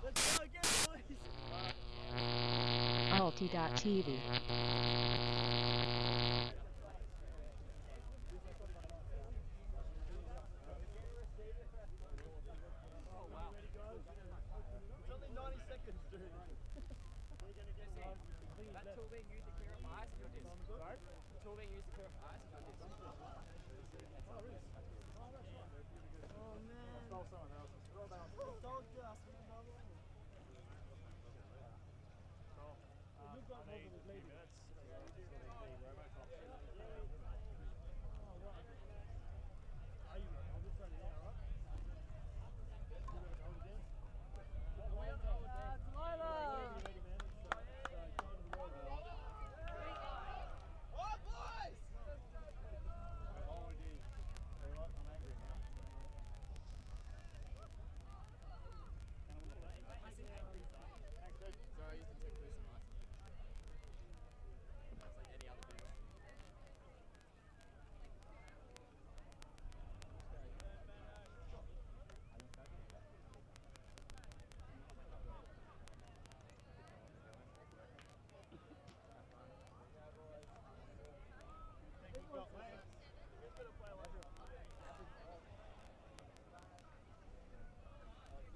Let's go again, boys. Alti.tv.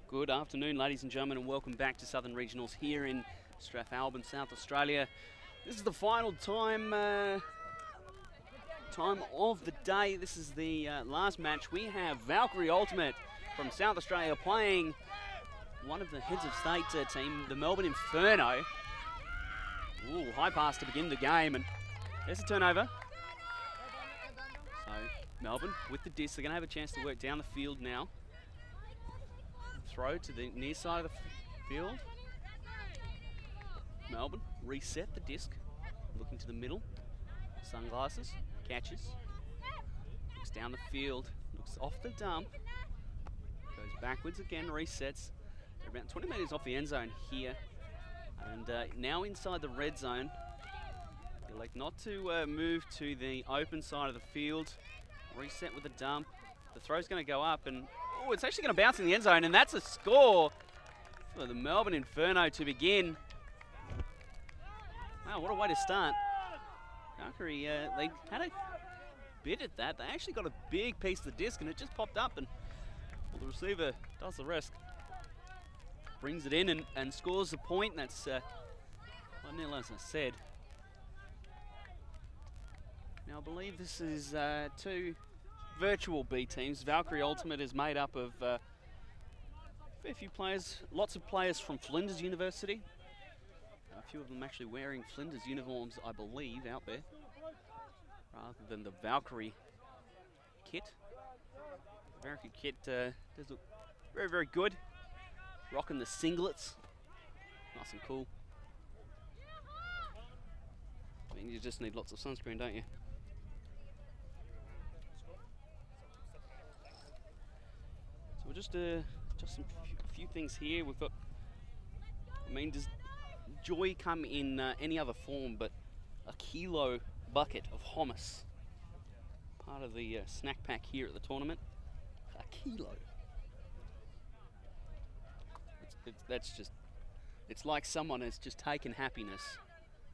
Good afternoon, ladies and gentlemen, and welcome back to Southern Regionals here in Strathalbyn, South Australia. This is the final time of the day. This is the last match. We have Valkyrie Ultimate from South Australia playing one of the heads of state team, the Melbourne Inferno. Ooh, high pass to begin the game, and there's a turnover. So Melbourne with the disc, they're going to have a chance to work down the field now. Throw to the near side of the field. Melbourne reset the disc, looking to the middle. Sunglasses, catches, looks down the field, looks off the dump, goes backwards again, resets. They're about 20 metres off the end zone here, and now inside the red zone. They elect not to move to the open side of the field. Reset with a dump. The throw's going to go up, and oh, it's actually going to bounce in the end zone, and that's a score for the Melbourne Inferno to begin. Wow, what a way to start. Valkyrie, they had a bit at that. They actually got a big piece of the disc, and it just popped up, and well, the receiver does the rest. Brings it in and scores the point. That's 1-0, as I said. Now, I believe this is two virtual B teams. Valkyrie Ultimate is made up of a fair few players, lots of players from Flinders University. A few of them actually wearing Flinders uniforms, I believe, out there, rather than the Valkyrie kit. The Valkyrie kit does look very, very good. Rocking the singlets, nice and cool. I mean, you just need lots of sunscreen, don't you? So we'll just a few things here. We've got, I mean, does joy come in any other form but a kilo bucket of hummus? Part of the snack pack here at the tournament. A kilo. That's just, it's like someone has just taken happiness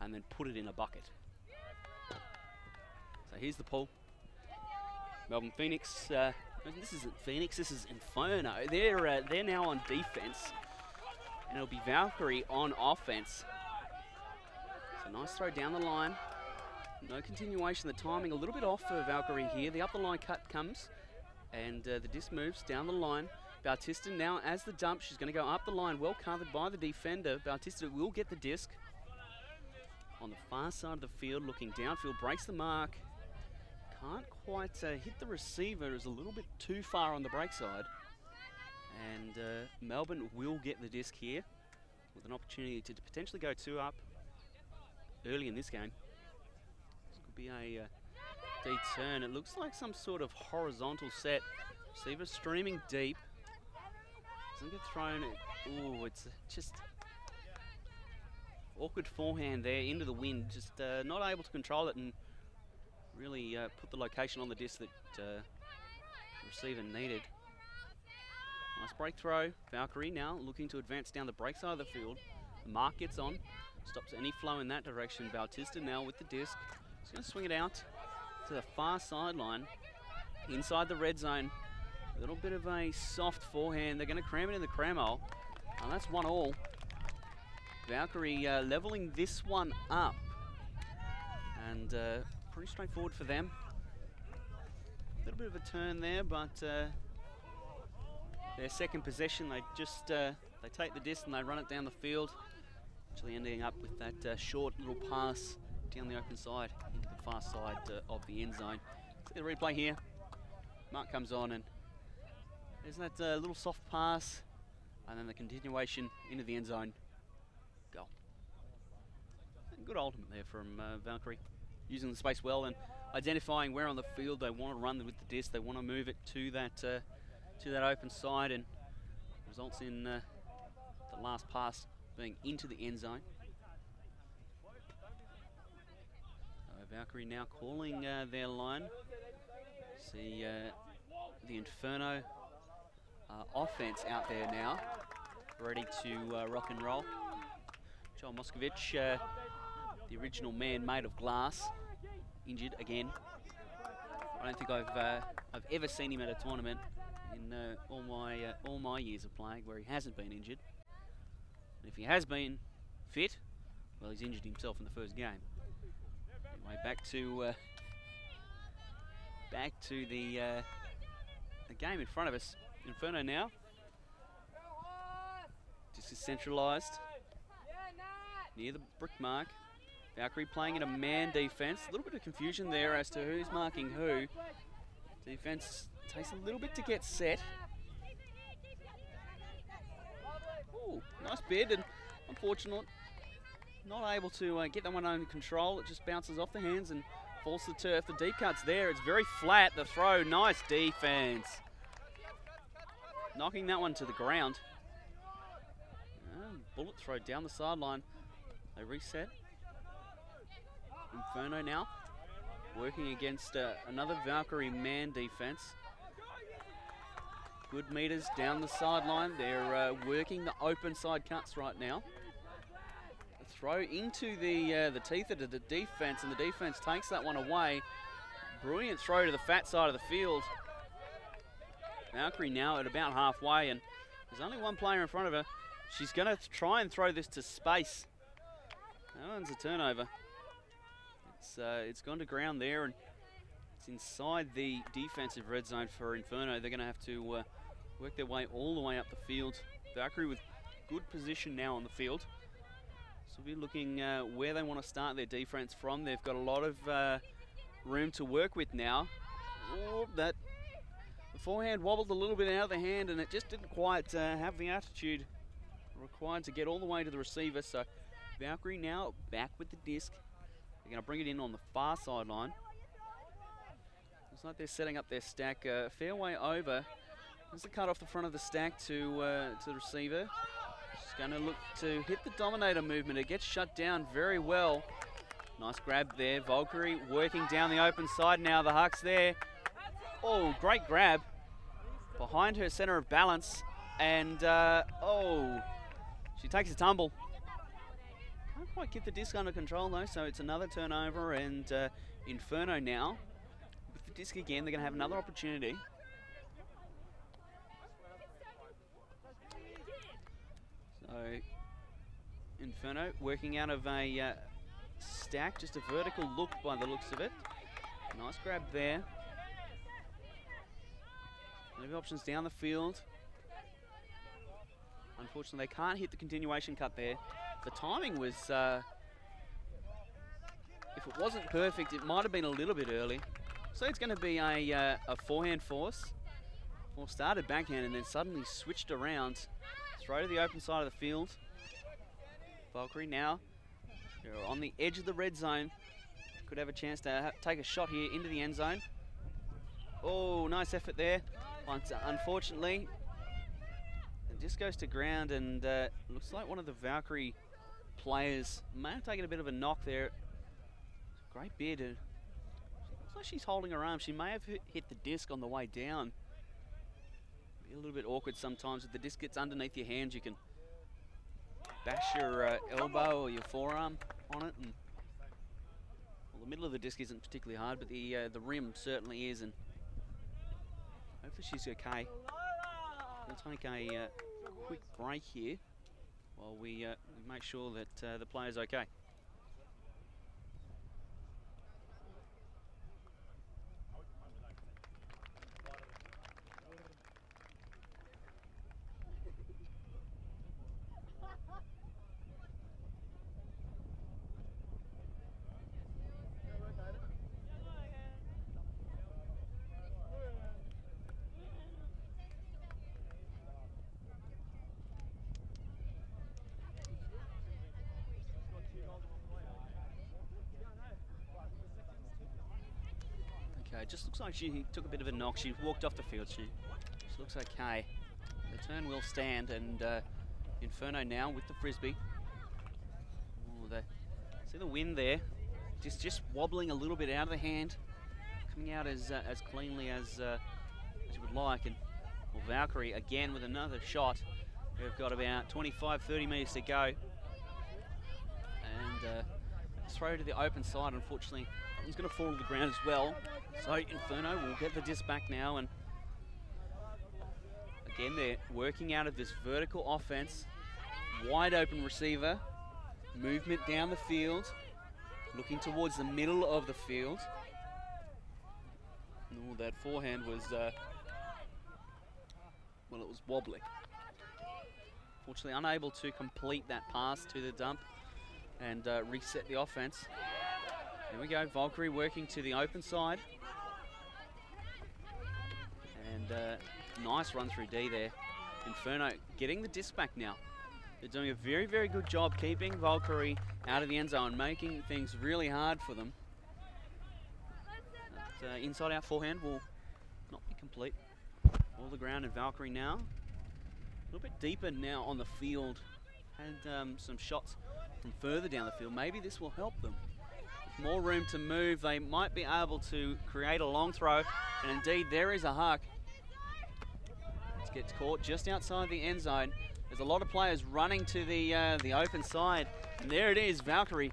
and then put it in a bucket. So here's the pull. Melbourne Phoenix, this isn't Phoenix, this is Inferno. They're now on defense, and it'll be Valkyrie on offense. So nice throw down the line. No continuation, the timing a little bit off for Valkyrie here. The up the line cut comes, and the disc moves down the line. Bautista now as the dump, she's going to go up the line, well covered by the defender. Bautista will get the disc. On the far side of the field, looking downfield, breaks the mark. Can't quite hit the receiver, is a little bit too far on the break side. And Melbourne will get the disc here with an opportunity to potentially go 2 up early in this game. This could be a D-turn. It looks like some sort of horizontal set. Receiver streaming deep. Doesn't get thrown. Ooh, it's just awkward forehand there into the wind. Just not able to control it and really put the location on the disc that the receiver needed. Nice break throw. Valkyrie now looking to advance down the break side of the field. The mark gets on. Stops any flow in that direction. Bautista now with the disc. He's going to swing it out to the far sideline. Inside the red zone. A little bit of a soft forehand. They're going to cram it in the cram hole. And that's 1-all. Valkyrie leveling this one up. And pretty straightforward for them. A little bit of a turn there, but their second possession, they just they take the disc and they run it down the field. Actually ending up with that short little pass down the open side into the far side of the end zone. See the replay here. Mark comes on and there's that little soft pass and then the continuation into the end zone. Goal. And good ultimate there from Valkyrie. Using the space well and identifying where on the field they want to run with the disc. They want to move it to that open side, and results in the last pass being into the end zone. Valkyrie now calling their line. See the Inferno offense out there now, ready to rock and roll. Joel Moskovich, the original man made of glass, injured again. I don't think I've ever seen him at a tournament in all my years of playing where he hasn't been injured. And if he has been fit, well, he's injured himself in the first game. Anyway, back to the game in front of us. Inferno now. This is centralised near the brick mark. Valkyrie playing in a man defence. A little bit of confusion there as to who's marking who. Defence takes a little bit to get set. Ooh, nice bid, and unfortunate, not able to get that one under control. It just bounces off the hands and falls to the turf. The deep cut's there. It's very flat. The throw, nice defence. Knocking that one to the ground. Bullet throw down the sideline. They reset. Inferno now working against another Valkyrie man defense. Good meters down the sideline. They're working the open side cuts right now. A throw into the teeth of the defense, and the defense takes that one away. Brilliant throw to the fat side of the field. Valkyrie now at about halfway, and there's only one player in front of her. She's going to try and throw this to space. That one's a turnover. It's gone to ground there, and it's inside the defensive red zone for Inferno. They're going to have to work their way all the way up the field. Valkyrie with good position now on the field. So we'll be looking where they want to start their defense from. They've got a lot of room to work with now. Oh, the forehand wobbled a little bit out of the hand, and it just didn't quite have the attitude required to get all the way to the receiver. So Valkyrie now back with the disc. They're going to bring it in on the far sideline. Looks like they're setting up their stack a fair way over. There's the cut off the front of the stack to the receiver. She's going to look to hit the Dominator movement. It gets shut down very well. Nice grab there. Valkyrie working down the open side now. The Huck's there. Oh, great grab. Behind her center of balance. And, oh, she takes a tumble. Can't quite get the disc under control though, so it's another turnover, and Inferno now with the disc again. They're going to have another opportunity. So Inferno working out of a stack, just a vertical look by the looks of it. Nice grab there. Maybe options down the field. Unfortunately, they can't hit the continuation cut there. The timing was, if it wasn't perfect, it might have been a little bit early. So it's going to be a forehand force. Or started backhand and then suddenly switched around. Throw to the open side of the field. Valkyrie now, they're on the edge of the red zone. Could have a chance to take a shot here into the end zone. Oh, nice effort there. But unfortunately, it just goes to ground, and looks like one of the Valkyrie players may have taken a bit of a knock there. Great bid. Looks like she's holding her arm. She may have hit the disc on the way down. Be a little bit awkward sometimes if the disc gets underneath your hands. You can bash your elbow or your forearm on it, and well, the middle of the disc isn't particularly hard, but the rim certainly is, and hopefully she's okay. We'll take a quick break here while we make sure that the player's okay. It just looks like she took a bit of a knock. She walked off the field. She looks okay. The turn will stand, and Inferno now with the frisbee. Oh, see the wind there, just wobbling a little bit out of the hand, coming out as cleanly as you would like. And well, Valkyrie again with another shot. We've got about 25-30 metres to go, and throw to the open side. Unfortunately, that one's going to fall to the ground as well. So Inferno will get the disc back now, and again they're working out of this vertical offense. Wide open receiver, movement down the field, looking towards the middle of the field. Oh, that forehand was, well, it was wobbly. Fortunately unable to complete that pass to the dump and reset the offense. Here we go, Valkyrie working to the open side. And nice run through D there. Inferno getting the disc back now. They're doing a very, very good job keeping Valkyrie out of the end zone, making things really hard for them. That, inside out forehand will not be complete. All the ground, and Valkyrie now a little bit deeper now on the field. Had some shots from further down the field. Maybe this will help them. With more room to move, they might be able to create a long throw, and indeed there is a huck. It gets caught just outside the end zone. There's a lot of players running to the open side, and there it is, Valkyrie.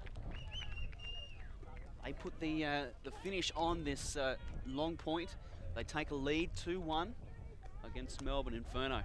They put the finish on this long point. They take a lead 2-1 against Melbourne Inferno.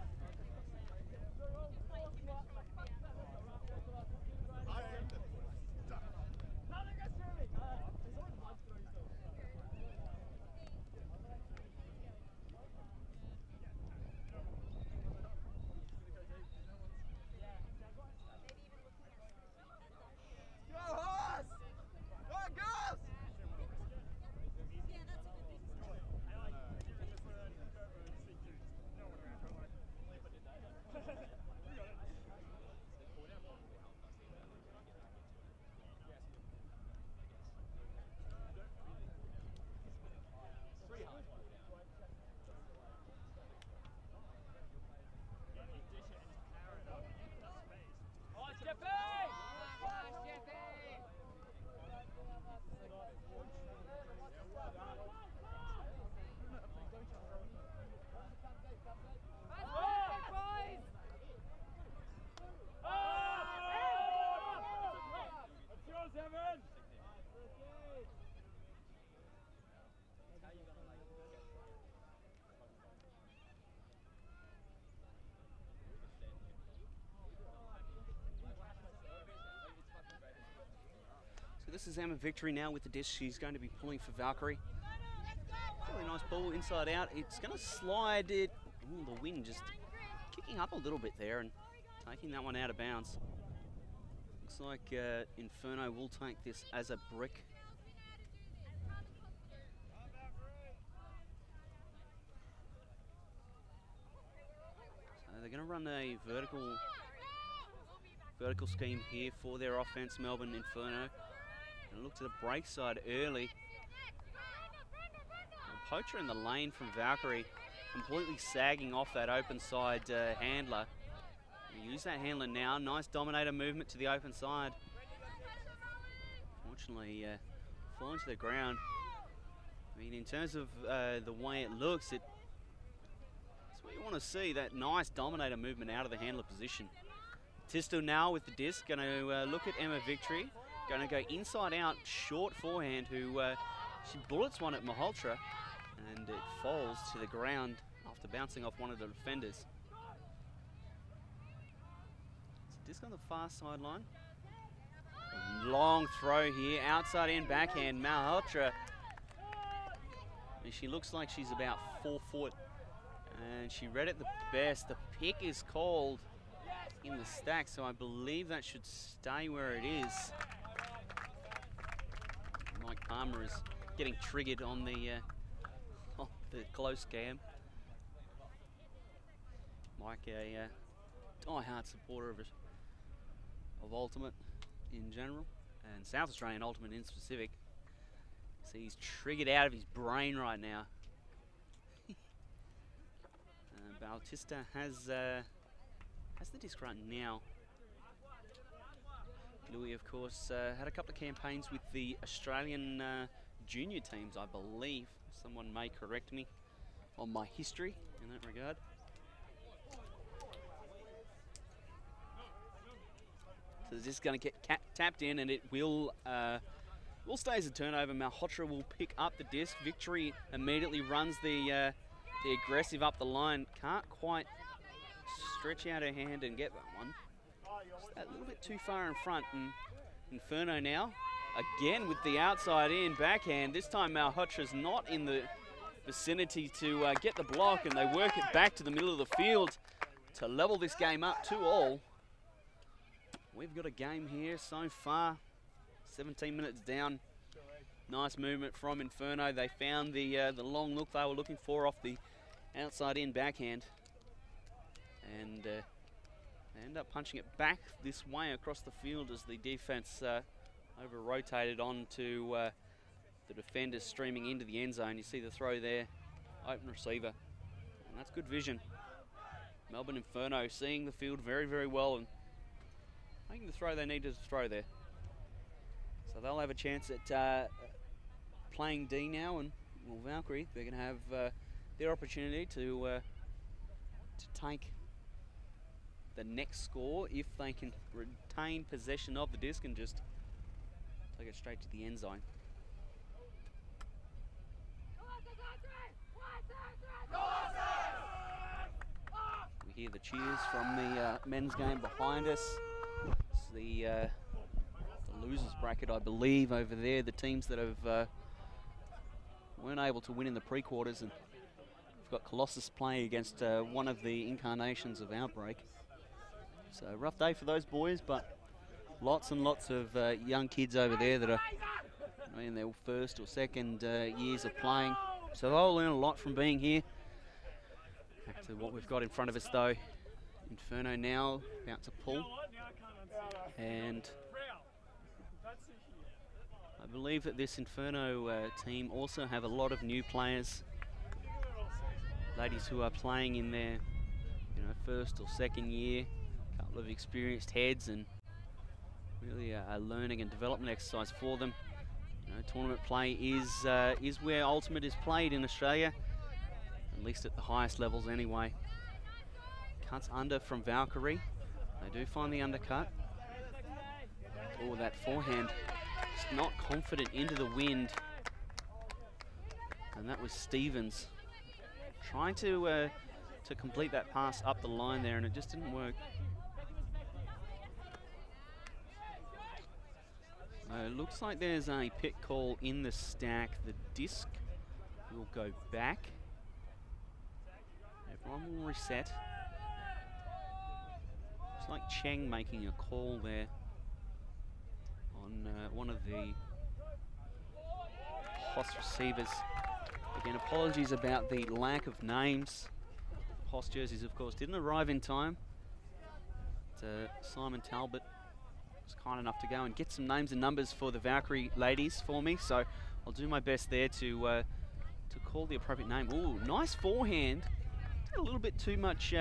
This is Emma Victory now with the disc. She's going to be pulling for Valkyrie. Really nice ball inside out. It's going to slide it. Ooh, the wind just kicking up a little bit there and taking that one out of bounds. Looks like Inferno will take this as a brick. So they're going to run a vertical scheme here for their offense, Melbourne Inferno. And look to the break side early. A poacher in the lane from Valkyrie, completely sagging off that open side handler. We use that handler now. Nice dominator movement to the open side. Fortunately, falling to the ground. I mean, in terms of the way it looks, it's what you want to see, that nice dominator movement out of the handler position. Tisto now with the disc, going to look at Emma Victory. Going to go inside out, short forehand, who she bullets one at Malhotra, and it falls to the ground after bouncing off one of the defenders. It's a disc on the far sideline. Long throw here, outside in backhand, Malhotra. And she looks like she's about 4 foot, and she read it the best. The pick is called in the stack, so I believe that should stay where it is. Mike Palmer is getting triggered on the close cam. Mike, a die-hard supporter of Ultimate in general, and South Australian Ultimate in specific. So he's triggered out of his brain right now. Bautista has the disc right now. Louis, of course, had a couple of campaigns with the Australian junior teams, I believe. Someone may correct me on my history in that regard. So it's just going to get tapped in, and it will stay as a turnover. Malhotra will pick up the disc. Victory immediately runs the aggressive up the line. Can't quite stretch out her hand and get that one. Just a little bit too far in front. And Inferno now, again with the outside in backhand. This time Malhotra's not in the vicinity to get the block, and they work it back to the middle of the field to level this game up 2-all. We've got a game here so far, 17 minutes down. Nice movement from Inferno. They found the long look they were looking for off the outside in backhand, and they end up punching it back this way across the field as the defense over-rotated onto the defenders streaming into the end zone. You see the throw there, open receiver, and that's good vision. Melbourne Inferno seeing the field very, very well and making the throw they needed to throw there. So they'll have a chance at playing D now, and well, Valkyrie, they're going to have their opportunity to take the next score if they can retain possession of the disc and just take it straight to the end zone. We hear the cheers from the men's game behind us. It's the losers bracket, I believe, over there. The teams that have weren't able to win in the pre-quarters, and we've got Colossus playing against one of the incarnations of Outbreak. So rough day for those boys, but lots and lots of young kids over there that are in their first or second years of playing. So they'll learn a lot from being here. Back to what we've got in front of us though. Inferno now about to pull, and I believe that this Inferno team also have a lot of new players, ladies who are playing in their first or second year, a couple of experienced heads, and really a learning and development exercise for them. Tournament play is where Ultimate is played in Australia, at least at the highest levels anyway. Cuts under from Valkyrie. They do find the undercut. Oh, that forehand, just not confident into the wind. And that was Stevens trying to complete that pass up the line there, and it just didn't work. It looks like there's a pit call in the stack. The disc will go back. Everyone will reset. It's like Cheng making a call there on one of the host receivers. Again, apologies about the lack of names. Host jerseys, of course, didn't arrive in time. Simon Talbot was kind enough to go and get some names and numbers for the Valkyrie ladies for me, so I'll do my best there to call the appropriate name. Ooh, nice forehand. A little bit too much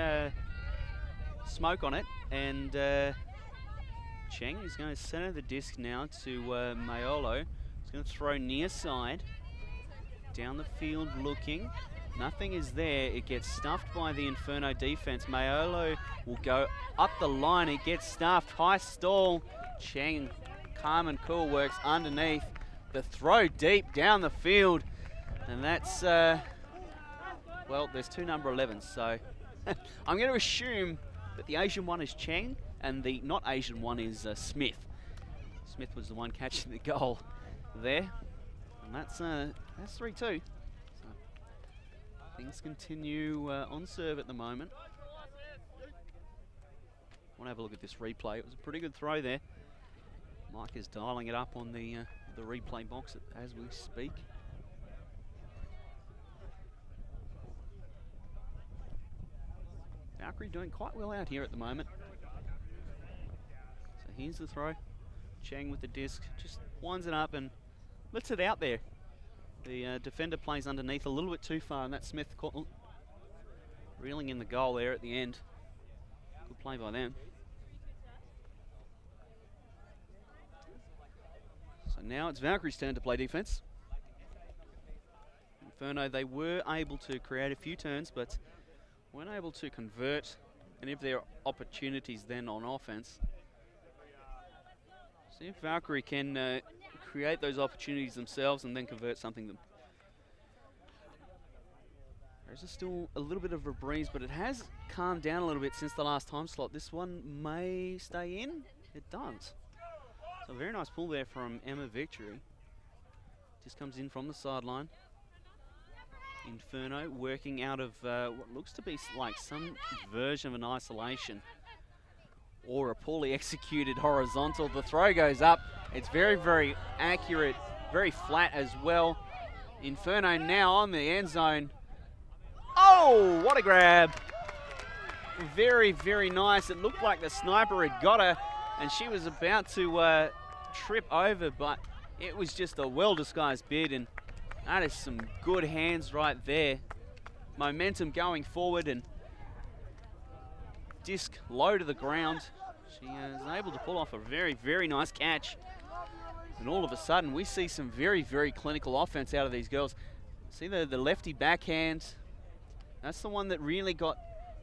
smoke on it, and Cheng is going to center the disc now to Mayolo. He's going to throw near side, down the field looking. Nothing is there. It gets stuffed by the Inferno defense. Mayolo will go up the line. It gets stuffed. High stall. Cheng, calm and cool, works underneath. The throw deep down the field. And that's, well, there's two number 11s. So I'm going to assume that the Asian one is Cheng and the not Asian one is Smith. Smith was the one catching the goal there. And that's 3-2. Things continue on serve at the moment. Want to have a look at this replay. It was a pretty good throw there. Mike is dialing it up on the replay box as we speak. Valkyrie doing quite well out here at the moment. So here's the throw. Cheng with the disc, just winds it up and lets it out there. The defender plays underneath a little bit too far, and that's Smith reeling in the goal there at the end. Good play by them. So now it's Valkyrie's turn to play defense. Inferno, they were able to create a few turns, but weren't able to convert any of their opportunities then on offense. See if Valkyrie can create those opportunities themselves and then convert something. There's still a little bit of a breeze, but it has calmed down a little bit since the last time slot. This one may stay in. It does. So a very nice pull there from Emma Victory. Just comes in from the sideline. Inferno working out of what looks to be like some version of an isolation or a poorly executed horizontal. The throw goes up. It's very, very accurate, very flat as well. Inferno now on the end zone. Oh, what a grab. Very, very nice. It looked like the sniper had got her and she was about to trip over, but it was just a well-disguised bid, and that is some good hands right there. Momentum going forward and disc low to the ground. She is able to pull off a very, very nice catch. And all of a sudden, we see some very, very clinical offense out of these girls. See the lefty backhand. That's the one that really got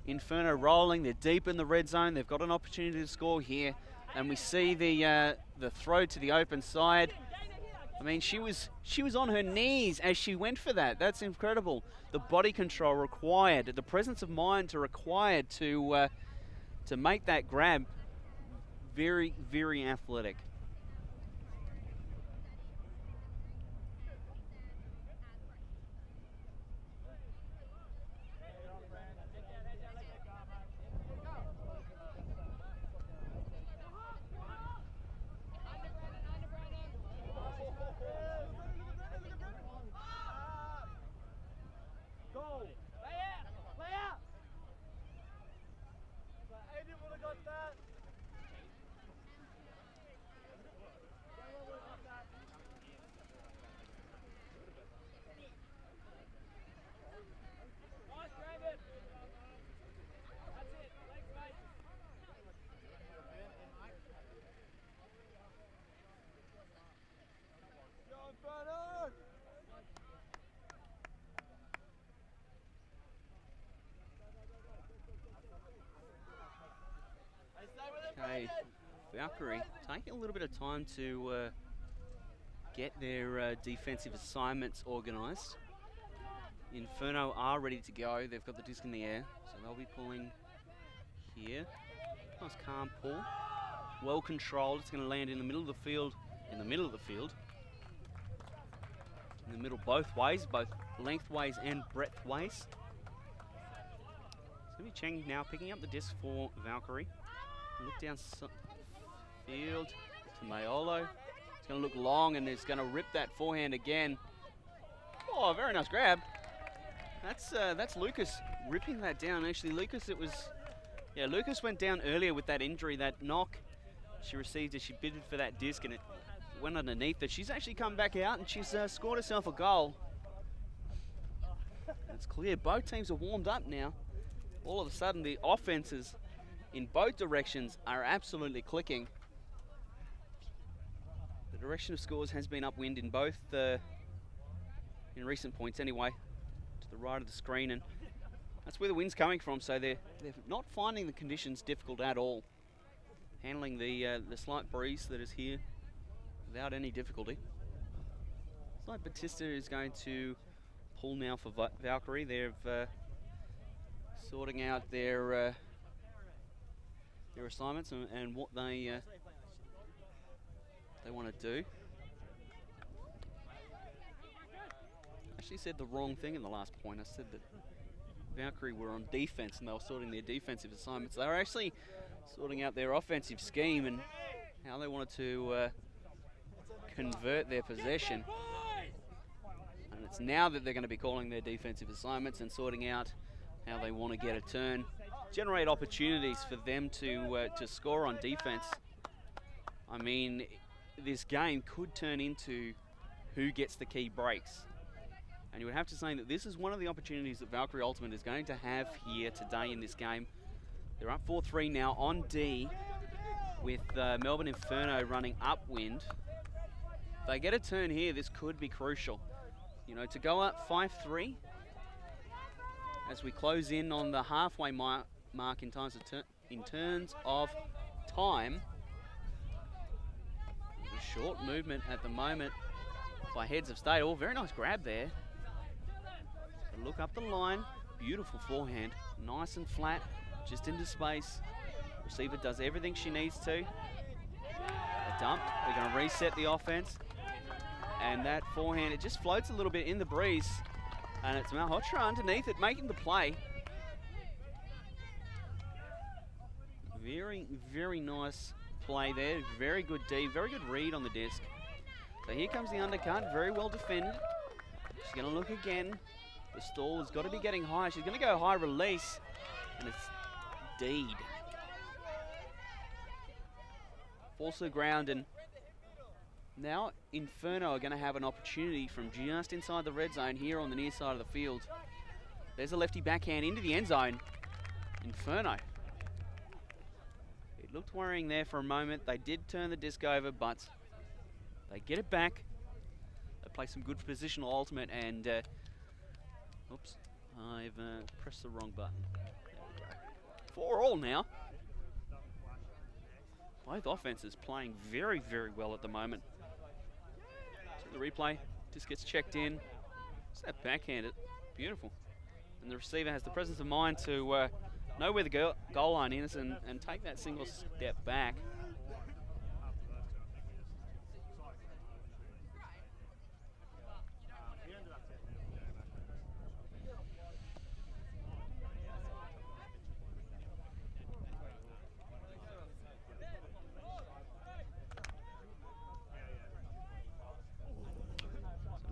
Inferno rolling. They're deep in the red zone. They've got an opportunity to score here. And we see the throw to the open side. I mean, she was on her knees as she went for that. That's incredible. The body control required, the presence of mind required to make that grab. Very, very athletic. Okay, Valkyrie taking a little bit of time to get their defensive assignments organised. Inferno are ready to go. They've got the disc in the air, so they'll be pulling here. Nice calm pull, well controlled. It's going to land in the middle of the field. In the middle both ways, both lengthways and breadthways. It's going to be Cheng now picking up the disc for Valkyrie. Look down field to Mayolo. It's going to look long and it's going to rip that forehand again. Oh, very nice grab. That's Lucas ripping that down. Actually, Lucas went down earlier with that injury, that knock she received as she bidded for that disc, and it went underneath her. She's actually come back out and she's scored herself a goal. It's clear both teams are warmed up now. All of a sudden, the offenses in both directions are absolutely clicking. The direction of scores has been upwind in both, in recent points anyway. to the right of the screen, and that's where the wind's coming from, so they're not finding the conditions difficult at all. Handling the slight breeze that is here without any difficulty. Looks like Batista is going to pull now for Valkyrie. They're sorting out their assignments and what they want to do. I actually said the wrong thing in the last point. I said that Valkyrie were on defense and they were sorting their defensive assignments. They were actually sorting out their offensive scheme and how they wanted to convert their possession. And it's now that they're going to be calling their defensive assignments and sorting out how they want to get a turn, generate opportunities for them to score on defense. I mean, this game could turn into who gets the key breaks. And you would have to say that this is one of the opportunities that Valkyrie Ultimate is going to have here today in this game. They're up 4-3 now on D with Melbourne Inferno running upwind. If they get a turn here, this could be crucial. You know, to go up 5-3 as we close in on the halfway mark in terms of time. A short movement at the moment by Heads of State. Oh, very nice grab there. So look up the line. Beautiful forehand. Nice and flat, just into space. Receiver does everything she needs to. A dump. We're going to reset the offense. And that forehand, it just floats a little bit in the breeze. And it's Malhotra underneath it, making the play. Very, very nice play there. Very good D, very good read on the disc. So here comes the undercut, very well defended. She's going to look again. The stall has got to be getting high. She's going to go high release, and it's D'd. Falls to the ground, and now Inferno are going to have an opportunity from just inside the red zone here on the near side of the field. There's a lefty backhand into the end zone. Inferno. It looked worrying there for a moment. They did turn the disc over, but they get it back. They play some good positional ultimate, and oops, I've pressed the wrong button. There we go. 4-all now. Both offenses playing very, very well at the moment. So the replay just gets checked in. Just that backhanded, beautiful. And the receiver has the presence of mind to know where the goal line is and take that single step back.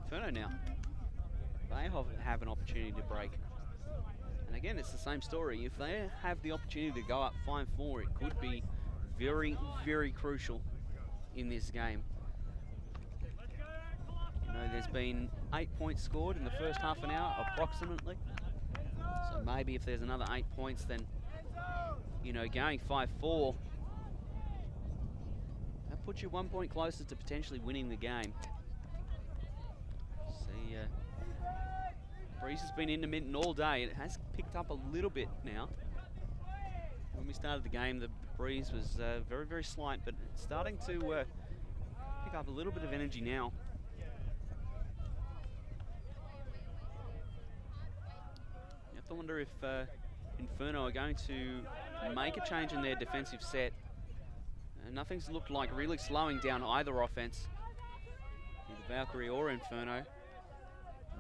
Inferno now. They have an opportunity to break. And again, it's the same story. If they have the opportunity to go up 5-4, it could be very, very crucial in this game. You know, there's been 8 points scored in the first half an hour, approximately. So maybe if there's another 8 points, then, you know, going 5-4, that puts you 1 point closer to potentially winning the game. See, breeze has been intermittent all day. It has picked up a little bit now. When we started the game, the breeze was very, very slight, but it's starting to pick up a little bit of energy now. You have to wonder if Inferno are going to make a change in their defensive set. Nothing's looked like really slowing down either offense, either Valkyrie or Inferno.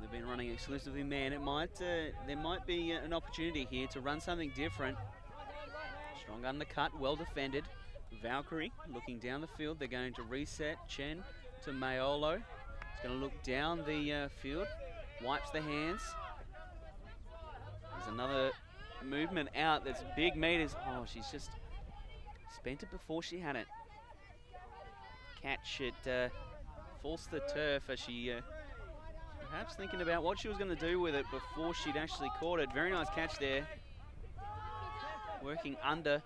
They've been running exclusively man. It might there might be an opportunity here to run something different. Strong undercut, well defended. Valkyrie looking down the field. They're going to reset Chen to Mayolo. He's going to look down the field, wipes the hands. There's another movement out that's big meters. Oh, she's just spent it before she had it. Catch it, falls to the turf as she perhaps thinking about what she was going to do with it before she'd actually caught it. Very nice catch there. Working under.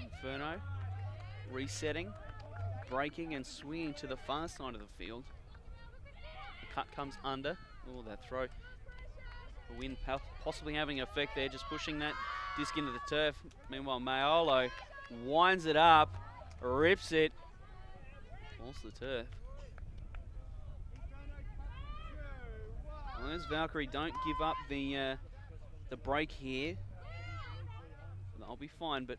Inferno resetting, breaking and swinging to the far side of the field. The cut comes under. Oh, that throw. The wind possibly having an effect there, just pushing that disc into the turf. Meanwhile, Mayolo winds it up, rips it, falls to the turf. Well, as Valkyrie don't give up the break here, they'll be fine, but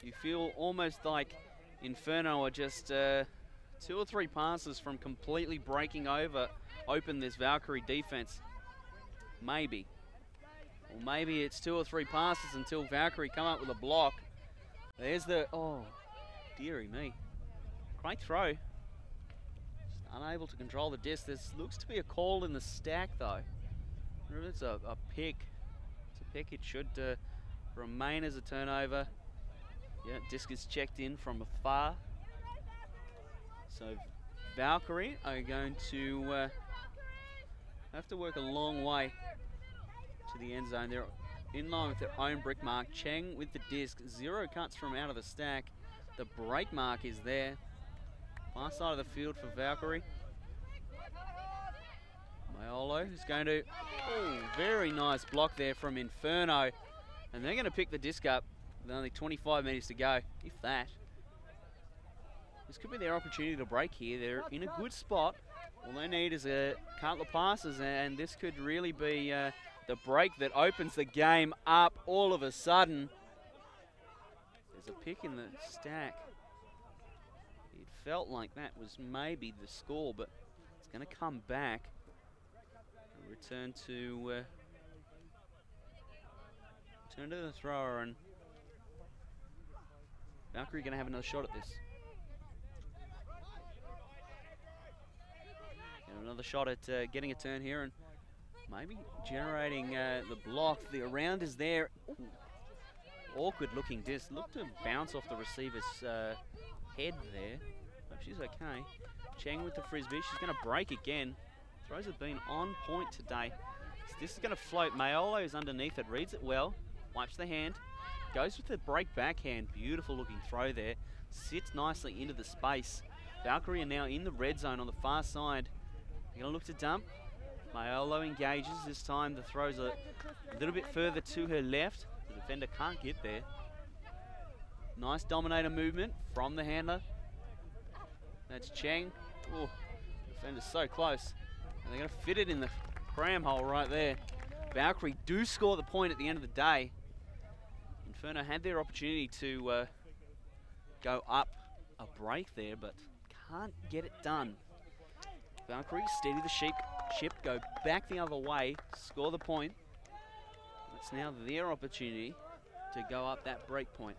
you feel almost like Inferno are just 2 or 3 passes from completely breaking open this Valkyrie defense. Maybe. Or maybe it's 2 or 3 passes until Valkyrie come up with a block. There's the, oh, dearie me. Great throw. Just unable to control the disc. There looks to be a call in the stack though. Remember, it's a pick. It's a pick. It should remain as a turnover. Yeah, disc is checked in from afar. So Valkyrie are going to have to work a long way to the end zone. They're in line with their own brick mark. Cheng with the disc. 0 cuts from out of the stack. The break mark is there. Far side of the field for Valkyrie. Mayolo is going to, oh, very nice block there from Inferno. And they're going to pick the disc up with only 25 metres to go, if that. This could be their opportunity to break here. They're in a good spot. All they need is a couple of passes, and this could really be the break that opens the game up all of a sudden. There's a pick in the stack. It felt like that was maybe the score, but it's going to come back. Return to the thrower, and Valkyrie going to have another shot at this. And another shot at getting a turn here, and maybe generating the block. The around is there. Ooh. Awkward looking disc. Looked to bounce off the receiver's head there. Hope she's okay. Cheng with the frisbee. She's going to break again. Throws have been on point today. So this is going to float. Mayolo is underneath it. Reads it well. Wipes the hand. Goes with the break backhand. Beautiful looking throw there. Sits nicely into the space. Valkyrie are now in the red zone on the far side. They're going to look to dump. Mayolo engages. This time the throw's a little bit further to her left. The defender can't get there. Nice dominator movement from the handler. That's Cheng. Oh, defender's so close. And they're going to fit it in the cram hole right there. Valkyrie do score the point at the end of the day. Inferno had their opportunity to go up a break there, but can't get it done. Valkyrie steady the ship, go back the other way, score the point. It's now their opportunity to go up that break point.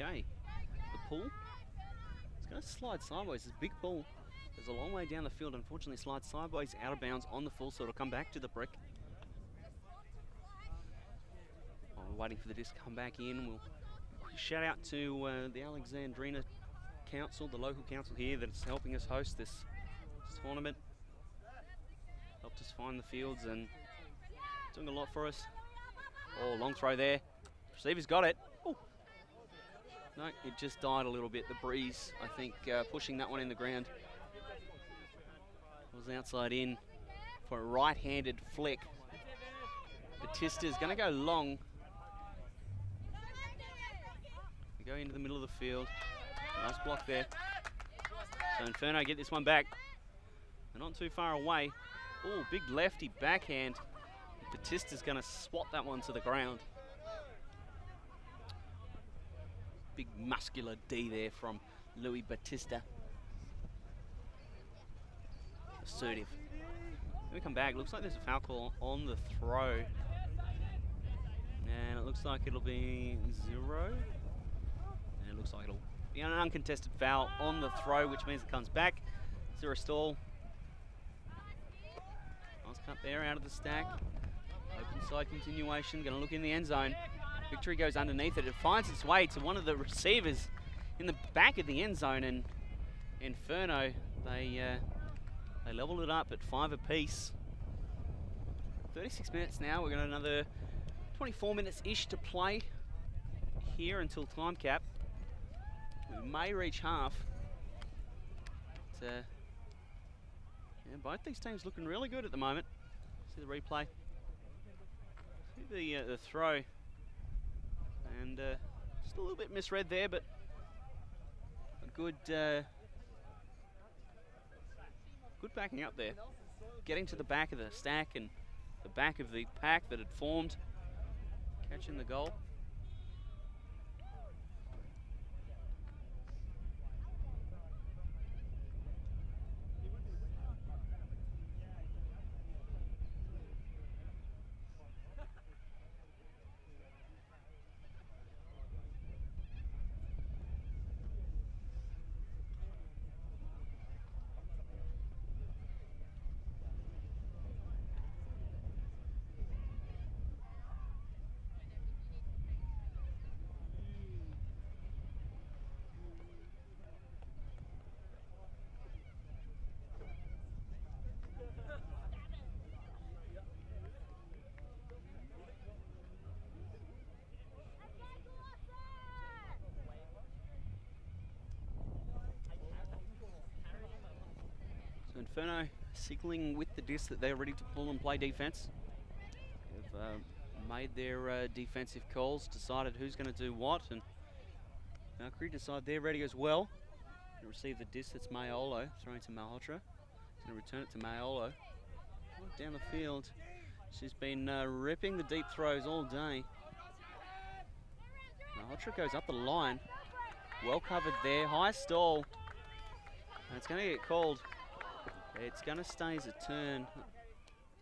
Okay, the pull, it's going to slide sideways. It's a big pull. There's a long way down the field. Unfortunately, slides sideways out of bounds on the full, so it'll come back to the brick. While we're waiting for the disc to come back in, we'll shout out to the Alexandrina Council, the local council here that's helping us host this tournament. Helped us find the fields and doing a lot for us. Oh, long throw there. Receiver's got it. Ooh. No, it just died a little bit. The breeze, I think, pushing that one in the ground. It was outside in for a right-handed flick. Batista's going to go long. They go into the middle of the field. Nice block there. So Inferno get this one back. They're not too far away. Oh, big lefty backhand. Batista's going to swat that one to the ground. Big muscular D there from Louis Batista. Assertive. When we come back, looks like there's a foul call on the throw. And it looks like it'll be 0. And it looks like it'll be an uncontested foul on the throw, which means it comes back. 0 stall. Nice cut there out of the stack. Open side continuation, going to look in the end zone. Victory goes underneath it. It finds its way to one of the receivers in the back of the end zone, and Inferno, they level it up at 5 apiece. 36 minutes now. We're going to another 24 minutes-ish to play here until time cap. We may reach half. But, yeah, both these teams looking really good at the moment. See the replay. See the throw. And just a little bit misread there, but a good backing up there. Getting to the back of the stack and the back of the pack that had formed. Catching the goal. So Inferno signaling with the disc that they're ready to pull and play defense. They've made their defensive calls, decided who's going to do what, and Valkyrie decide they're ready as well. To receive the disc, that's Mayolo, throwing to Malhotra. He's going to return it to Mayolo. Down the field. She's been ripping the deep throws all day. Malhotra goes up the line. Well covered there, high stall. And it's going to get called. It's going to stay as a turn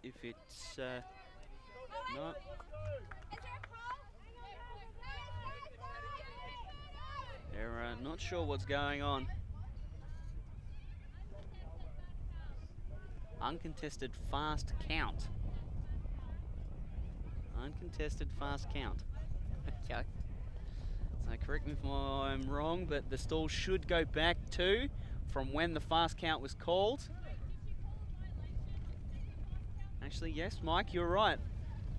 if it's not. They're not sure what's going on. Uncontested fast count. Uncontested fast count. Okay. So correct me if I'm wrong, but the stall should go back to from when the fast count was called. Actually, yes, Mike, you're right.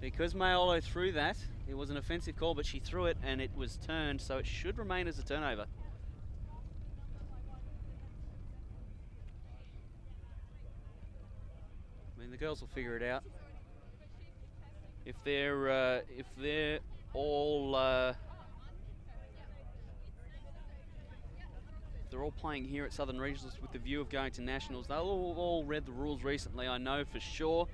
Because Mayolo threw that, it was an offensive call, but she threw it and it was turned, so it should remain as a turnover. I mean, the girls will figure it out. If they're all playing here at Southern Regionals with the view of going to Nationals, they'll all read the rules recently, I know for sure.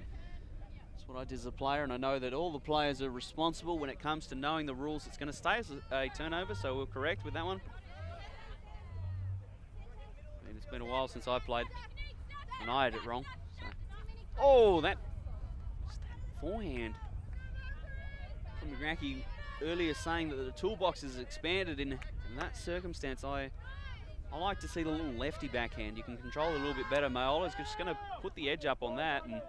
That's what I did as a player, and I know that all the players are responsible when it comes to knowing the rules. It's going to stay as a turnover, so we're correct with that one. I mean, it's been a while since I played, and I had it wrong. So. Oh, that forehand. Tom McGrackie earlier saying that the toolbox is expanded in that circumstance. I like to see the little lefty backhand. You can control it a little bit better. Mayola's just going to put the edge up on that, and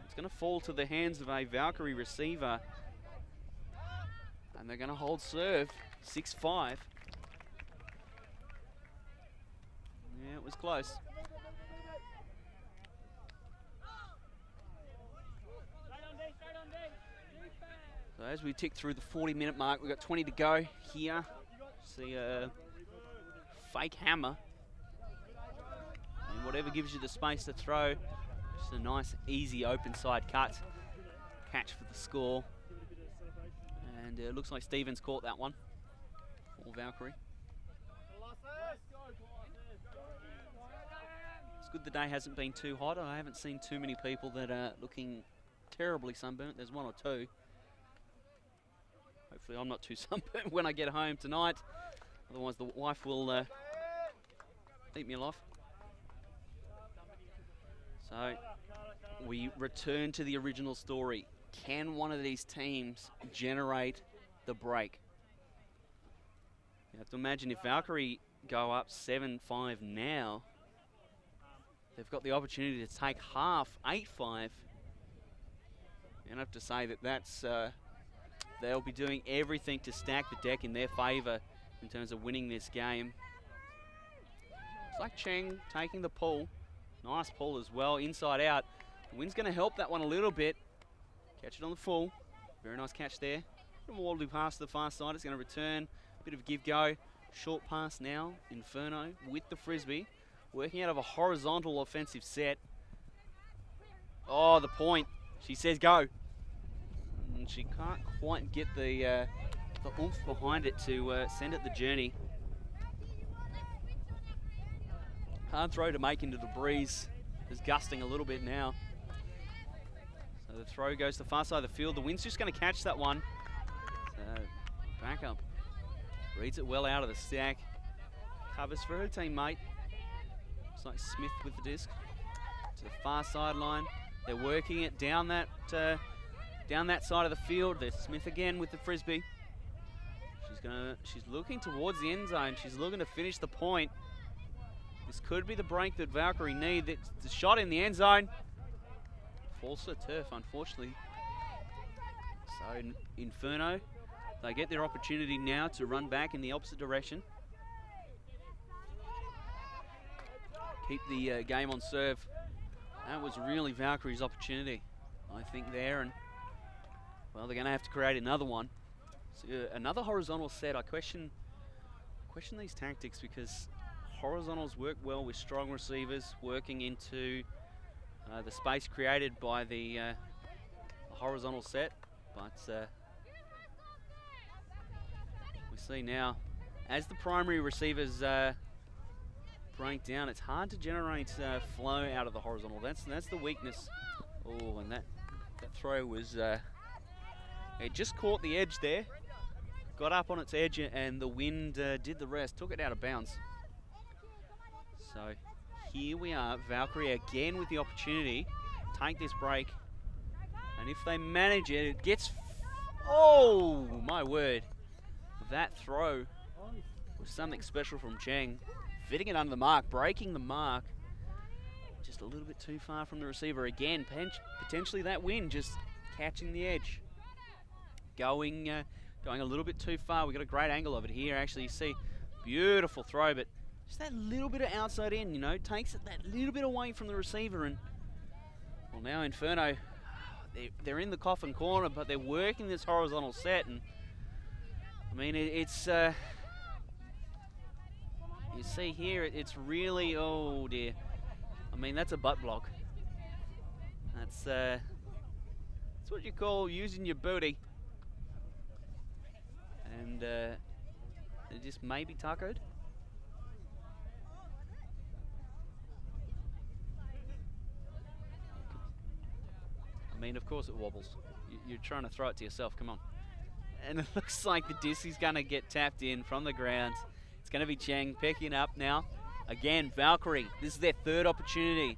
it's going to fall to the hands of a Valkyrie receiver. And they're going to hold serve, 6-5. Yeah, it was close. So as we tick through the 40-minute mark, we've got 20 to go here. See a fake hammer. And whatever gives you the space to throw. Just a nice, easy open side cut. Catch for the score. And it looks like Stevens caught that one for Valkyrie. It's good the day hasn't been too hot. I haven't seen too many people that are looking terribly sunburnt. There's one or two. Hopefully I'm not too sunburnt when I get home tonight. Otherwise the wife will eat me alive. So we return to the original story. Can one of these teams generate the break? You have to imagine if Valkyrie go up 7-5 now, they've got the opportunity to take half 8-5. And I have to say that that's they'll be doing everything to stack the deck in their favour in terms of winning this game. It's like Cheng taking the pull. Nice pull as well, inside out. The wind's going to help that one a little bit. Catch it on the full. Very nice catch there. Wildly pass to the far side. It's going to return. Bit of a give-go. Short pass now. Inferno with the frisbee. Working out of a horizontal offensive set. Oh, the point. She says go. And she can't quite get the oomph behind it to send it the journey. Hard throw to make into the breeze. It's gusting a little bit now. So the throw goes to the far side of the field. The wind's just going to catch that one. So back up. Reads it well out of the stack. Covers for her teammate. Looks like Smith with the disc. To the far sideline. They're working it down that side of the field. There's Smith again with the frisbee. She's looking towards the end zone. She's looking to finish the point. This could be the break that Valkyrie need. It's the shot in the end zone. Falls to turf, unfortunately. So Inferno, they get their opportunity now to run back in the opposite direction. Keep the game on serve. That was really Valkyrie's opportunity, I think, there. And well, they're going to have to create another one. So, another horizontal set. I question these tactics because horizontals work well with strong receivers working into the space created by the horizontal set. But we see now, as the primary receivers break down, it's hard to generate flow out of the horizontal. That's the weakness. Oh, and that throw was, it just caught the edge there. Got up on its edge and the wind did the rest, took it out of bounds. So here we are, Valkyrie again with the opportunity to take this break. And if they manage it, it gets, oh my word. That throw was something special from Cheng. Fitting it under the mark, breaking the mark. Just a little bit too far from the receiver. Again, potentially that wind just catching the edge. Going a little bit too far. We've got a great angle of it here. Actually, you see, beautiful throw, but just that little bit of outside in, you know, takes it that little bit away from the receiver. And well, now Inferno, they're in the coffin corner, but they're working this horizontal set. And I mean, it's you see here, it's really, oh dear. I mean, that's a butt block. That's what you call using your booty. And it just maybe tacoed. I mean, of course it wobbles. You're trying to throw it to yourself, come on. And it looks like the disc is going to get tapped in from the ground. It's going to be Cheng picking up now. Again, Valkyrie, this is their third opportunity.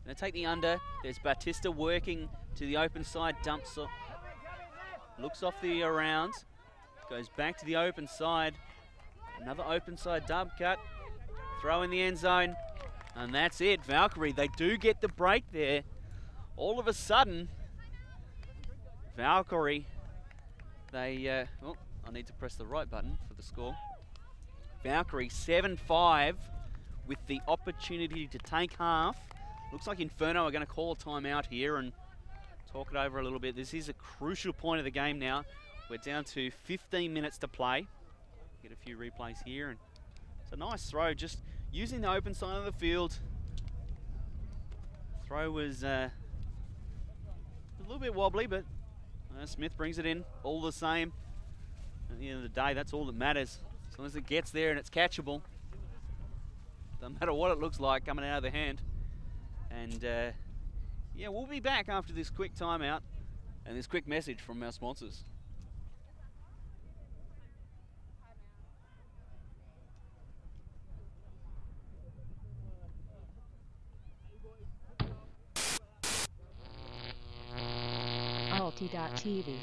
Going to take the under. There's Batista working to the open side, dumps up. Looks off the around. Goes back to the open side. Another open side dub cut. Throw in the end zone. And that's it. Valkyrie, they do get the break there. All of a sudden, Valkyrie, they, oh, I need to press the right button for the score. Valkyrie 7-5 with the opportunity to take half. Looks like Inferno are going to call a timeout here and talk it over a little bit. This is a crucial point of the game now. We're down to 15 minutes to play. Get a few replays here. And it's a nice throw, just using the open side of the field. Throw was a little bit wobbly, but Smith brings it in all the same. At the end of the day, that's all that matters. As long as it gets there and it's catchable. Doesn't matter what it looks like coming out of the hand. And yeah, we'll be back after this quick timeout and this quick message from our sponsors. Alti.tv.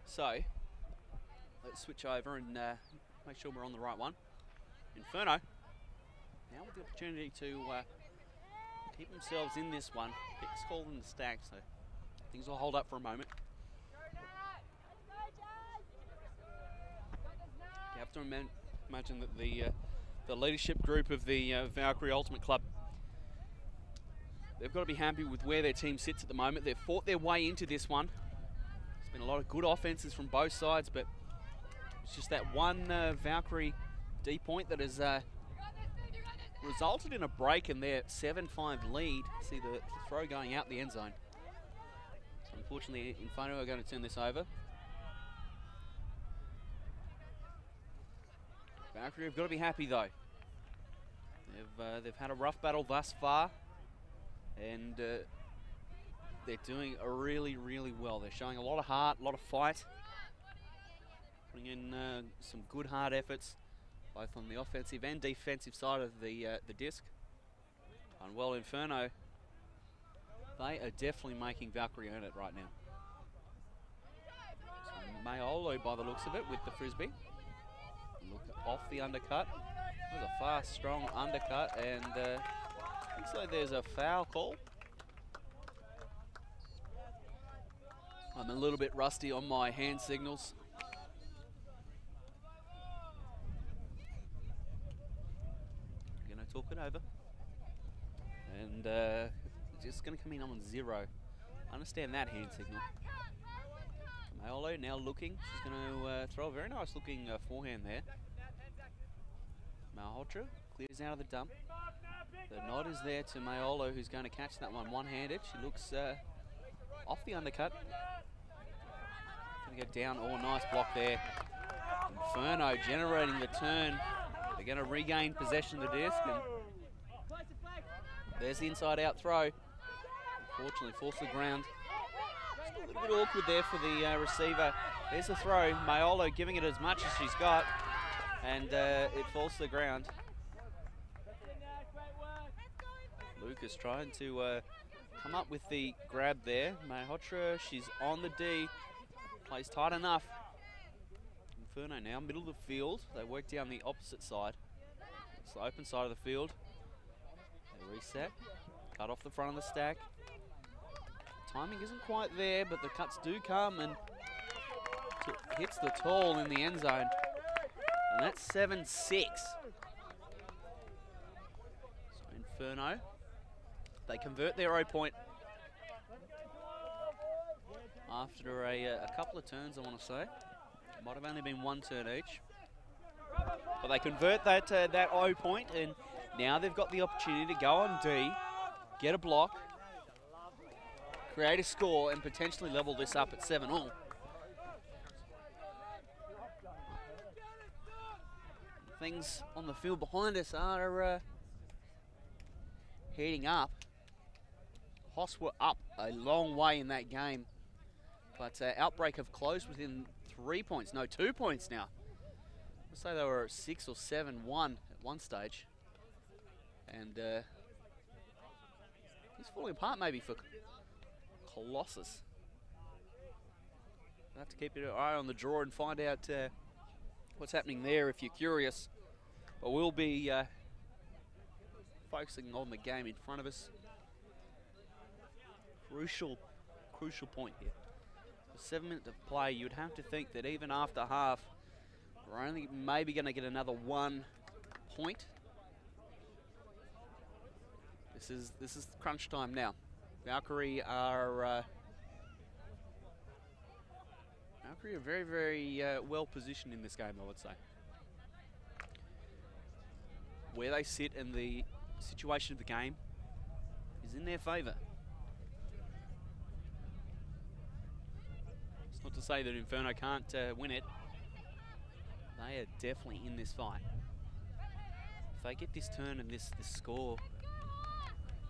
So, let's switch over and make sure we're on the right one. Inferno, now with the opportunity to keep themselves in this one. Picks called in the stack, so things will hold up for a moment. You have to imagine that the leadership group of the Valkyrie Ultimate Club, they've got to be happy with where their team sits at the moment. They've fought their way into this one. There's been a lot of good offenses from both sides, but it's just that one Valkyrie D point that has resulted in a break in their 7-5 lead. See the throw going out the end zone. So unfortunately, Inferno are going to turn this over. Valkyrie have got to be happy though. They've had a rough battle thus far, and they're doing really, really well. They're showing a lot of heart, a lot of fight, putting in some good hard efforts, both on the offensive and defensive side of the disc. And well, Inferno, they are definitely making Valkyrie earn it right now. So Mayolo, by the looks of it, with the frisbee. Look off the undercut. That was a fast, strong undercut, and looks like there's a foul call. I'm a little bit rusty on my hand signals. I'm going to talk it over. And just going to come in on 0. Understand that hand signal. Mayolo now looking. She's going to throw a very nice looking forehand there. Malhotra clears out of the dump. The nod is there to Mayolo, who's going to catch that one one-handed. She looks off the undercut. Going to go down. Oh, nice block there. Inferno generating the turn. They're going to regain possession of the disc. And there's the inside-out throw. Unfortunately, falls to the ground. Just a little bit awkward there for the receiver. There's the throw. Mayolo giving it as much as she's got. And it falls to the ground. Lucas trying to come up with the grab there. Malhotra, she's on the D. Plays tight enough. Inferno now, middle of the field. They work down the opposite side. It's the open side of the field. They reset. Cut off the front of the stack. Timing isn't quite there, but the cuts do come and hits the tall in the end zone. And that's 7-6. So Inferno, they convert their 0 point after a couple of turns, I want to say. Might have only been one turn each. But they convert that 0 point, and now they've got the opportunity to go on D, get a block, create a score, and potentially level this up at 7-all. Things on the field behind us are heating up. Hoss were up a long way in that game, but Outbreak have closed within 3 points. No, 2 points now. I'd say they were 6 or 7-1 at one stage, and he's falling apart maybe for Colossus. We'll have to keep an eye on the draw and find out what's happening there if you're curious. But we'll be focusing on the game in front of us. Crucial point here. With 7 minutes of play, you'd have to think that even after half, we're only maybe going to get another 1 point. This is crunch time now. Valkyrie are very, very well positioned in this game, I would say. Where they sit and the situation of the game is in their favour. It's not to say that Inferno can't win it. They are definitely in this fight. If they get this turn and this score,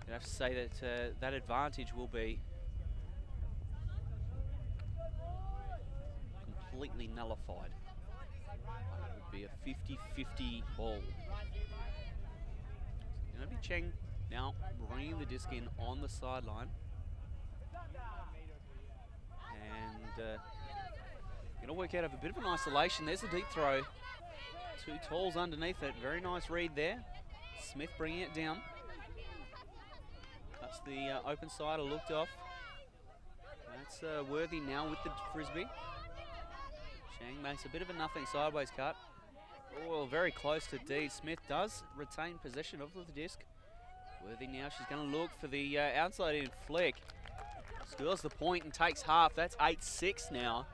you'd have to say that that advantage will be completely nullified. It would be a 50-50 ball. Nobi Cheng now bringing the disc in on the sideline. And going to work out of a bit of an isolation. There's a deep throw. 2 talls underneath it. Very nice read there. Smith bringing it down. That's the open side, looked off. That's Worthy now with the frisbee. Cheng makes a bit of a nothing sideways cut. Oh, very close to D. Smith does retain possession of the disc. Worthy now, she's going to look for the outside in flick. Scores the point and takes half. That's 8-6 now.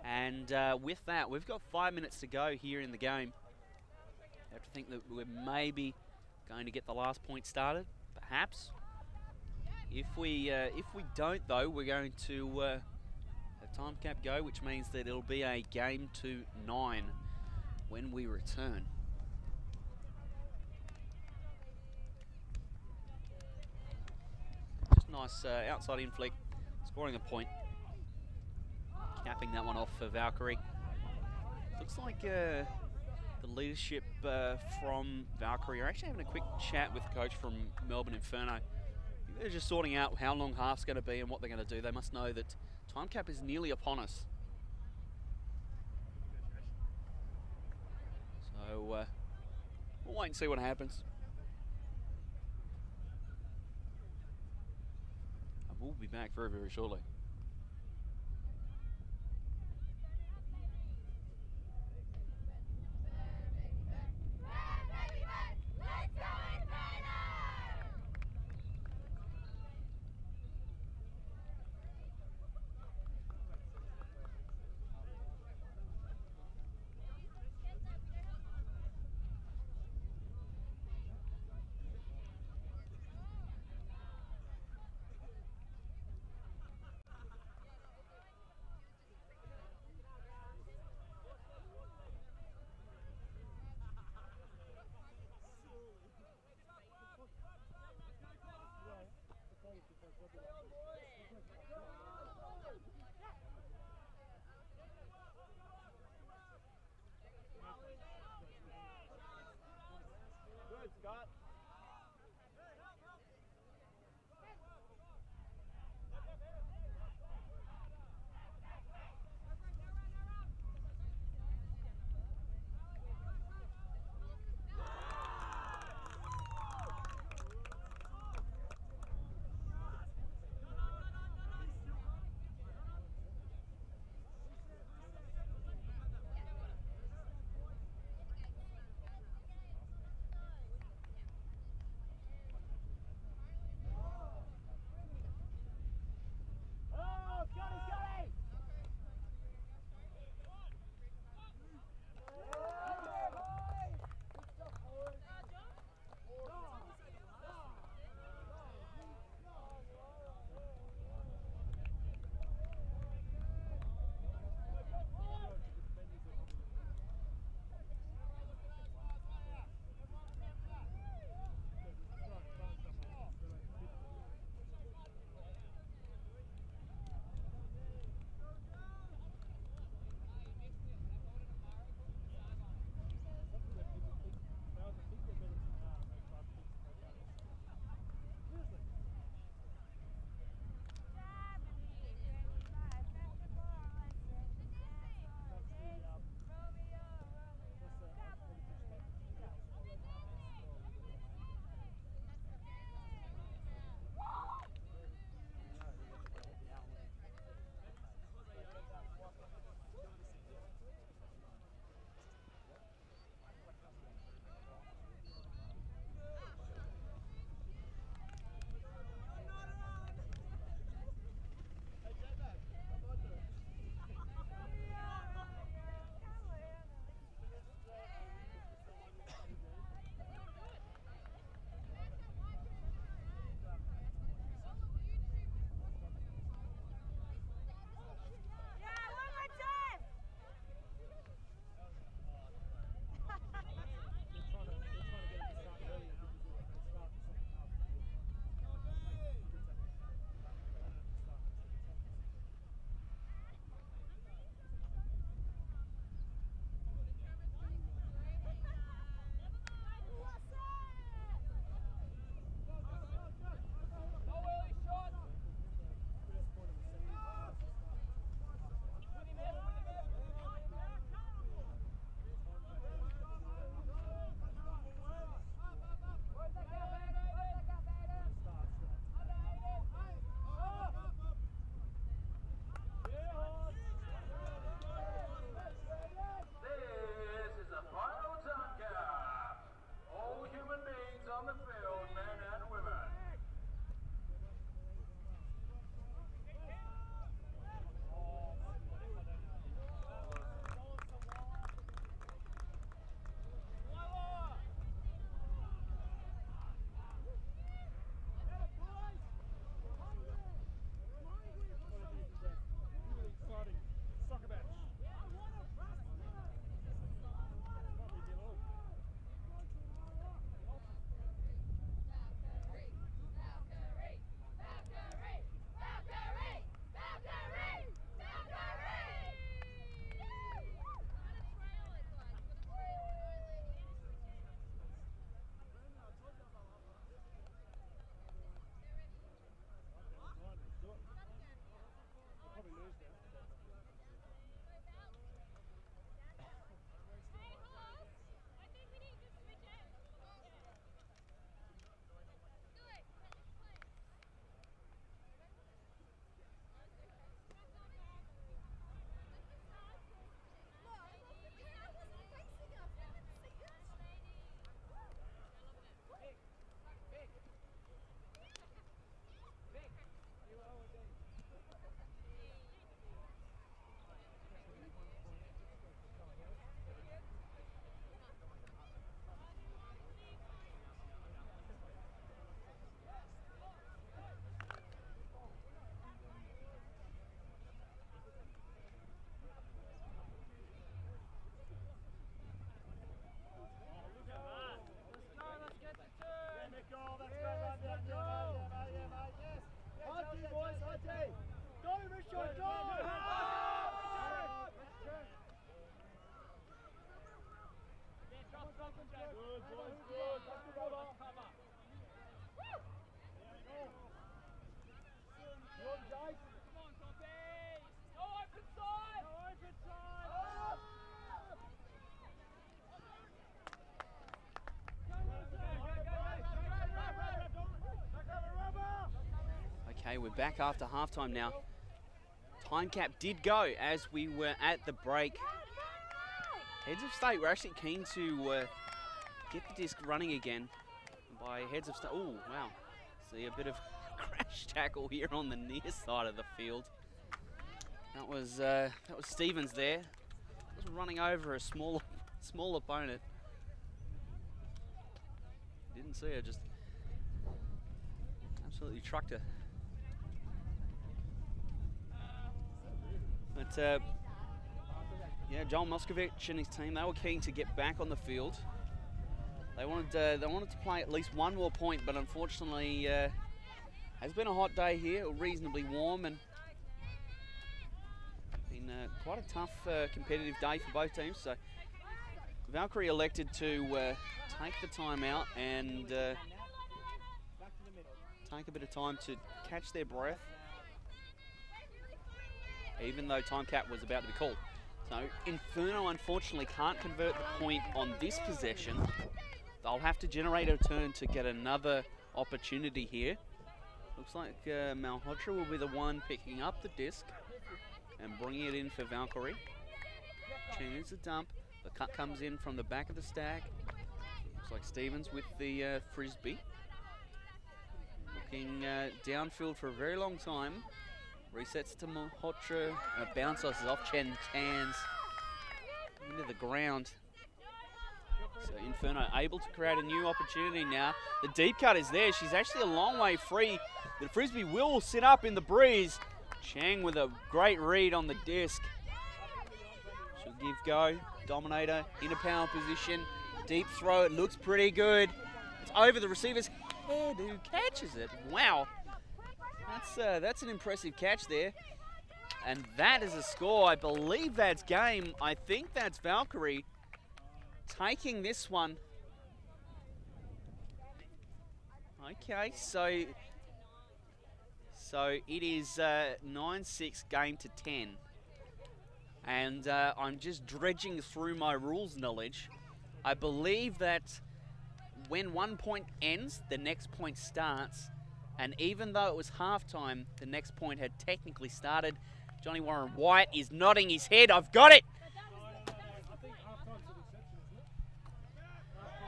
And with that, we've got 5 minutes to go here in the game. I have to think that we're maybe going to get the last point started, perhaps. If we don't, though, we're going to have time cap go, which means that it'll be a game to 9 when we return. Just Nice outside in flick, scoring a point. Capping that one off for Valkyrie. Looks like the leadership from Valkyrie are actually having a quick chat with the coach from Melbourne Inferno. They're just sorting out how long half's going to be and what they're going to do. They must know that time cap is nearly upon us. So we'll wait and see what happens. And we'll be back very, very shortly. Good, Scott. Okay, we're back after halftime now. Time cap did go as we were at the break. Heads of State were actually keen to get the disc running again by Heads of State. Oh, wow. See a bit of crash tackle here on the near side of the field. That was Stevens there. Just running over a small opponent. Didn't see her, just absolutely trucked her. But yeah, Joel Moskovich and his team, they were keen to get back on the field. They wanted to play at least one more point, but unfortunately, has been a hot day here, reasonably warm, and been quite a tough competitive day for both teams. So Valkyrie elected to take the time out and take a bit of time to catch their breath, even though time cap was about to be called. So Inferno unfortunately can't convert the point on this possession. They'll have to generate a turn to get another opportunity here. Looks like Malhotra will be the one picking up the disc and bringing it in for Valkyrie. Changes the dump. The cut comes in from the back of the stack. Looks like Stevens with the frisbee. Looking downfield for a very long time. Resets to Malhotra. Bounce is off Chen's hands into the ground. So Inferno able to create a new opportunity now. The deep cut is there. She's actually a long way free. The frisbee will sit up in the breeze. Chang with a great read on the disc. She'll give go. Dominator in a power position. Deep throw. It looks pretty good. It's over the receiver's head who catches it. Wow. That's an impressive catch there. And that is a score. I believe that's game. I think that's Valkyrie taking this one. Okay, so it is 9-6 game to 10. And I'm just dredging through my rules knowledge. I believe that when one point ends, the next point starts. And even though it was halftime, the next point had technically started. Johnny Warren White is nodding his head. I've got it.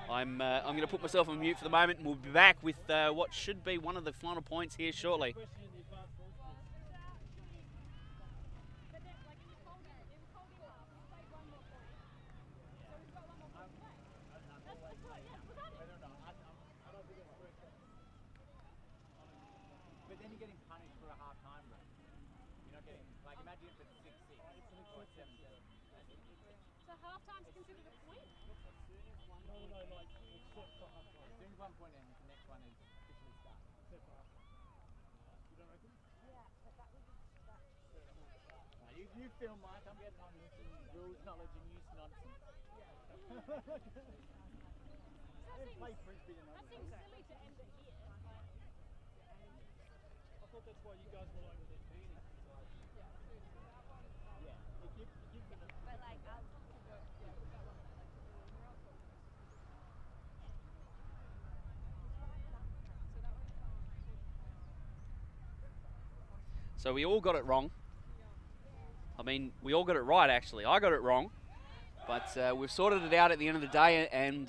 I'm going to put myself on mute for the moment, and we'll be back with what should be one of the final points here shortly. But then you're getting punished for a half-time run. You're not getting, like, imagine if it's 6-6 or 7-7. So half-time's considered a point? No, like, except for half-time. As soon as one point ends, the next one is officially started. Except for half-time. You don't reckon? Yeah, but that would be that. You feel, Mike, I'm getting on this rules knowledge and use nonsense. Play frisbee and That seems silly to end it here. I thought that's why you guys were like with their team. Yeah, it gives them a... But like, So we all got it wrong. I mean, we all got it right, actually. I got it wrong. But we've sorted it out at the end of the day, and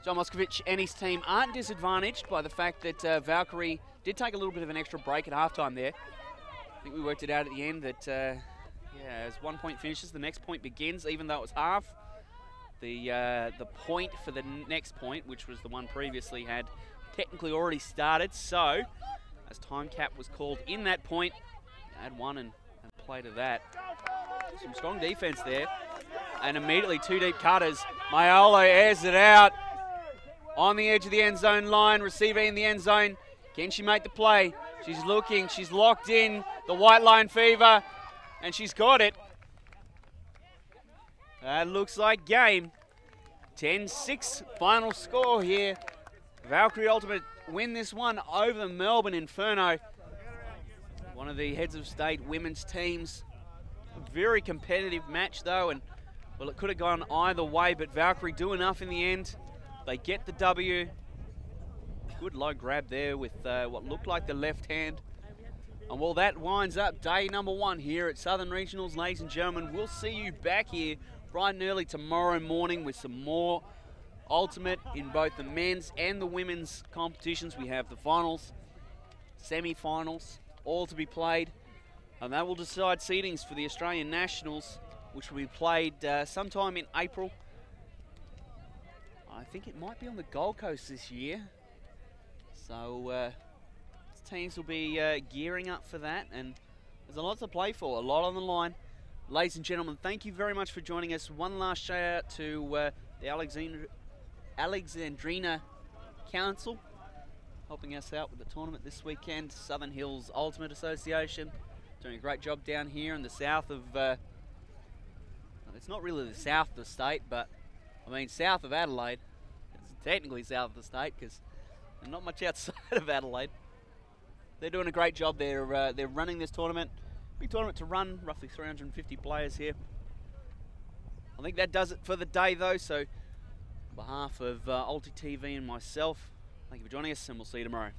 John Moskovich and his team aren't disadvantaged by the fact that Valkyrie did take a little bit of an extra break at halftime there. I think we worked it out at the end that, yeah, as one point finishes, the next point begins, even though it was half. The point for the next point, which was the one previously, had technically already started. So, as time cap was called in that point, add one and play to that. Some strong defense there. And immediately two deep cutters. Maiolo airs it out on the edge of the end zone line. Receiver in the end zone. Can she make the play? She's looking. She's locked in. The white line fever. And she's got it. That looks like game. 10-6 final score here. Valkyrie Ultimate win this one over the Melbourne Inferno. One of the heads of state women's teams. A very competitive match though, and well, it could have gone either way, but Valkyrie do enough in the end. They get the W. Good low grab there with what looked like the left hand. And well, that winds up day number 1 here at Southern Regionals, ladies and gentlemen. We'll see you back here bright and early tomorrow morning with some more ultimate in both the men's and the women's competitions. We have the finals, semi-finals, all to be played. And that will decide seedings for the Australian Nationals, which will be played sometime in April. I think it might be on the Gold Coast this year. So teams will be gearing up for that, and there's a lot to play for, a lot on the line. Ladies and gentlemen, thank you very much for joining us. One last shout out to the Alexandrina Council, helping us out with the tournament this weekend. Southern Hills Ultimate Association, doing a great job down here in the south of, it's not really the south of the state, but I mean south of Adelaide. It's technically south of the state because there's not much outside of Adelaide. They're doing a great job. They're running this tournament. Big tournament to run, roughly 350 players here. I think that does it for the day though, so on behalf of Ulti TV and myself, thank you for joining us, and we'll see you tomorrow.